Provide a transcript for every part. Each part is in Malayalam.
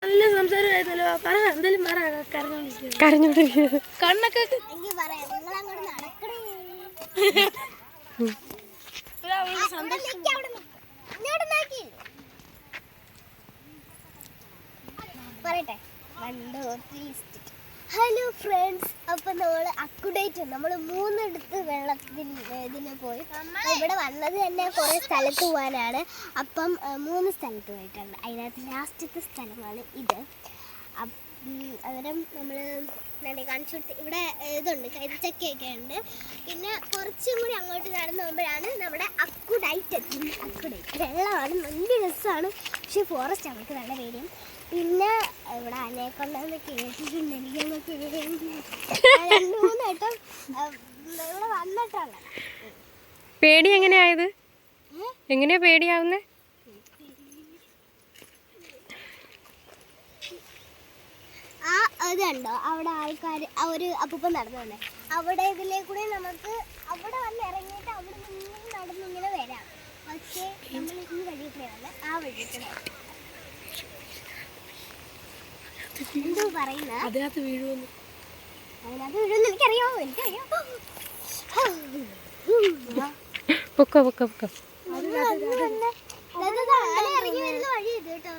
നല്ല സംസാരമായിരുന്നല്ലോ. പറ, എന്തെങ്കിലും പറ. കരഞ്ഞോണ്ടിരിക്കുന്നത് കണ്ണൊക്കെ പറയട്ടെ. ഹലോ ഫ്രണ്ട്സ്, അപ്പം നമ്മൾ അക്കുഡേറ്റ് നമ്മൾ 3 എടുത്ത് വെള്ളത്തിൽ ഇതിന് പോയി. ഇവിടെ വന്നത് തന്നെ കുറേ സ്ഥലത്ത് പോകാനാണ്. അപ്പം 3 സ്ഥലത്ത് പോയിട്ടുണ്ട്. അതിനകത്ത് ലാസ്റ്റത്തെ സ്ഥലമാണ് ഇത്. അന്നേരം നമ്മൾ കാണിച്ചു കൊടുത്ത് ഇവിടെ ഇതുണ്ട്, കരിച്ചക്കയൊക്കെ ഉണ്ട്. പിന്നെ കുറച്ചും കൂടി അങ്ങോട്ട് നടന്നു പോകുമ്പോഴാണ് നമ്മുടെ അക്കുഡൈറ്റ് എത്തുന്നത്. അക്കുഡൈറ്റ് വെള്ളമാണ്, നല്ല രസമാണ്. പക്ഷേ ഫോറസ്റ്റ് നമുക്ക് നല്ല പേടിയും. പിന്നെ ഇവിടെ അനേക്കൊണ്ടെന്ന് കേട്ടിട്ടുണ്ട്. എനിക്കങ്ങ് 2-3 വട്ടം ഇവിടെ വന്നിട്ടുള്ള പേടി എങ്ങനെയായത്? എങ്ങനെയാ പേടിയാവുന്നേ? ഇതുണ്ടോ അവിടെ ആൾക്കാർ ഒരു അപ്പൂപ്പൻ നടന്നുണ്ട്. അവിടെ ഇതിലേ കൂടെ നമുക്ക് അവിടെ വന്ന് ഇറങ്ങിയിട്ട് അവിടെ നിന്ന് നടന്നിങ്ങനെ വരാം. പക്ഷേ നമ്മൾ ഈ വഴി കൂടെയാണ്, ആ വഴി കൂടെ എന്തോ പറയുന്ന അതിനകത്ത് വീഴുമെന്ന്. അതിനകത്ത് വീഴുമെന്ന് എനിക്കറിയാമോ? പൊക്കോ പൊക്കോ പൊക്കോ. ഇറങ്ങി വരുന്ന വഴി ഇത് കേട്ടോ.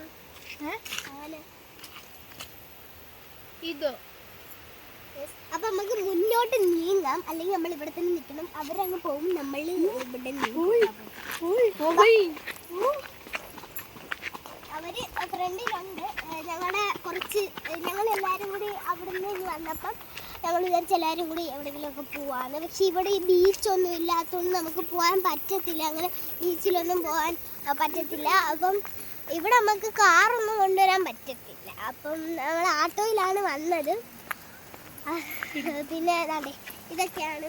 ഇതോ അപ്പൊ നമുക്ക് മുന്നോട്ട് നീങ്ങാം, അല്ലെങ്കിൽ നമ്മൾ ഇവിടെ തന്നെ നിൽക്കണം. അവരങ്ങ് പോകും, നമ്മൾ ഇവിടെ അവര് ഫ്രണ്ടിലുണ്ട്. ഞങ്ങൾ എല്ലാവരും കൂടി അവിടെ നിന്ന് വന്നപ്പം ഞങ്ങൾ വിചാരിച്ച് എല്ലാവരും കൂടി എവിടെയെങ്കിലുമൊക്കെ പോവാന്ന്. പക്ഷെ ഇവിടെ ഈ ബീച്ചൊന്നും ഇല്ലാത്തതുകൊണ്ട് നമുക്ക് പോകാൻ പറ്റത്തില്ല. അങ്ങനെ ബീച്ചിലൊന്നും പോകാൻ പറ്റത്തില്ല. അപ്പം ഇവിടെ നമുക്ക് കാറൊന്നും കൊണ്ടുവരാൻ പറ്റത്തില്ല. അപ്പം ഞങ്ങൾ ആട്ടോയിലാണ് വന്നത്. പിന്നെ അതെ ഇതൊക്കെയാണ്.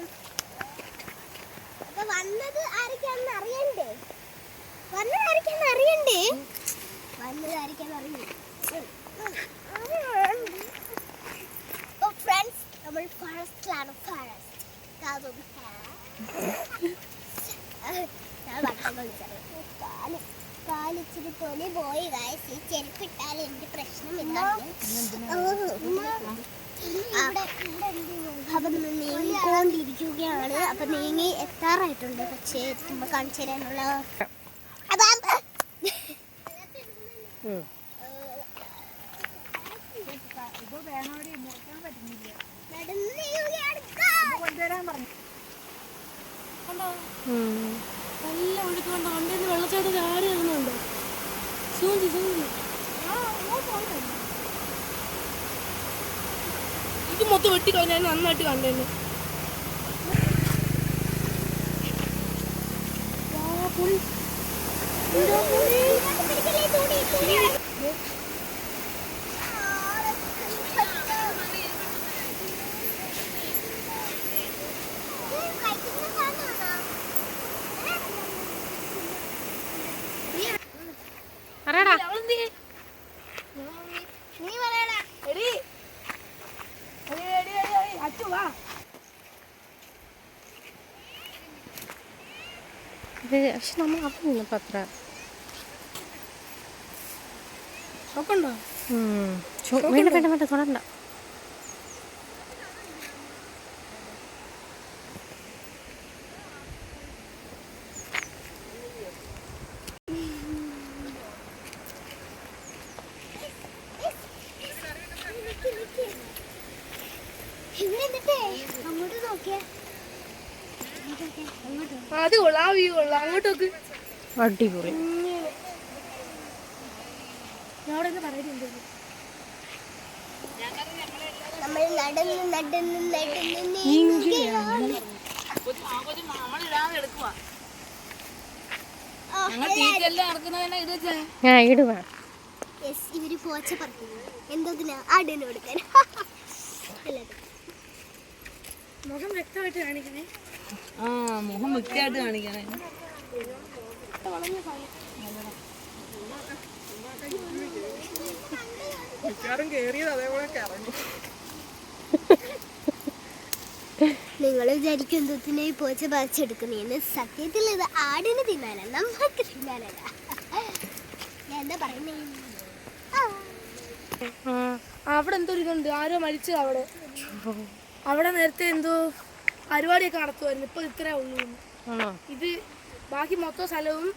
അപ്പൊ വന്നത് ആരൊക്കെയാണെന്ന് അറിയണ്ടേ? ഫ്രണ്ട്സ്, നമ്മൾ ഫോറസ്റ്റിലാണ്. കാലിച്ചിരി പോലെ പോയി ഗായ്സ്. ഈ ചെരുപ്പിട്ടാൽ എനിക്ക് പ്രശ്നമില്ല. അപ്പം നീങ്ങിക്കൊണ്ടിരിക്കുകയാണ്. അപ്പം നീങ്ങി എത്താറായിട്ടുണ്ട്. പക്ഷേ എത്തുമ്പോൾ കാണിച്ചു തരാനുള്ള നല്ല ഒഴുക്കുണ്ടോ? വണ്ടിയിൽ വെള്ളച്ചാട്ടം ചാടി ഇറങ്ങുന്നുണ്ടോ? ഇത് മൊത്തം വെട്ടിക്കളഞ്ഞാൽ നന്നായിട്ട് കണ്ടേനെ. പക്ഷെ നമ്മൾ അവിടെ നിന്നപ്പോ അത്ര വേണ്ട വേണ്ട വേണ്ട തൊടണ്ട. അങ്ങോട്ട് നോക്കിയാ അത് കൊള്ളാം, വ്യൂ കൊള്ളാം. അങ്ങോട്ടൊക്കെ അടിപൊളി. നമ്മൾ നടന്ന് ഇടുവാ. ഇവര് പോച്ച പറക്കുന്നു. എന്തോതിനാ? ആടിന് കൊടുക്കാൻ. മുഖം വ്യക്തമായിട്ട് കാണിക്കണേ. മുഖം വ്യക്തമായിട്ട് കാണിക്കണേ. നിങ്ങൾ വിചാരിക്കും എന്തോത്തിനെ ഈ പോച്ച പറിച്ചെടുക്കുന്നതിന്. സത്യത്തിൽ ഇത് ആടിന് തിന്നാനല്ല, നമുക്ക് തിന്നാനല്ല. ഞാൻ എന്താ പറയുന്നേ? അവിടെ എന്തോ ഇതുണ്ട്, ആരോ മരിച്ചത് അവിടെ. അവിടെ നേരത്തെ എന്തോ പരിപാടിയൊക്കെ നടത്തുമായിരുന്നു, ഇപ്പൊ ഇത്രേ ഉള്ളൂ. ഇത് ബാക്കി മൊത്തം സ്ഥലവും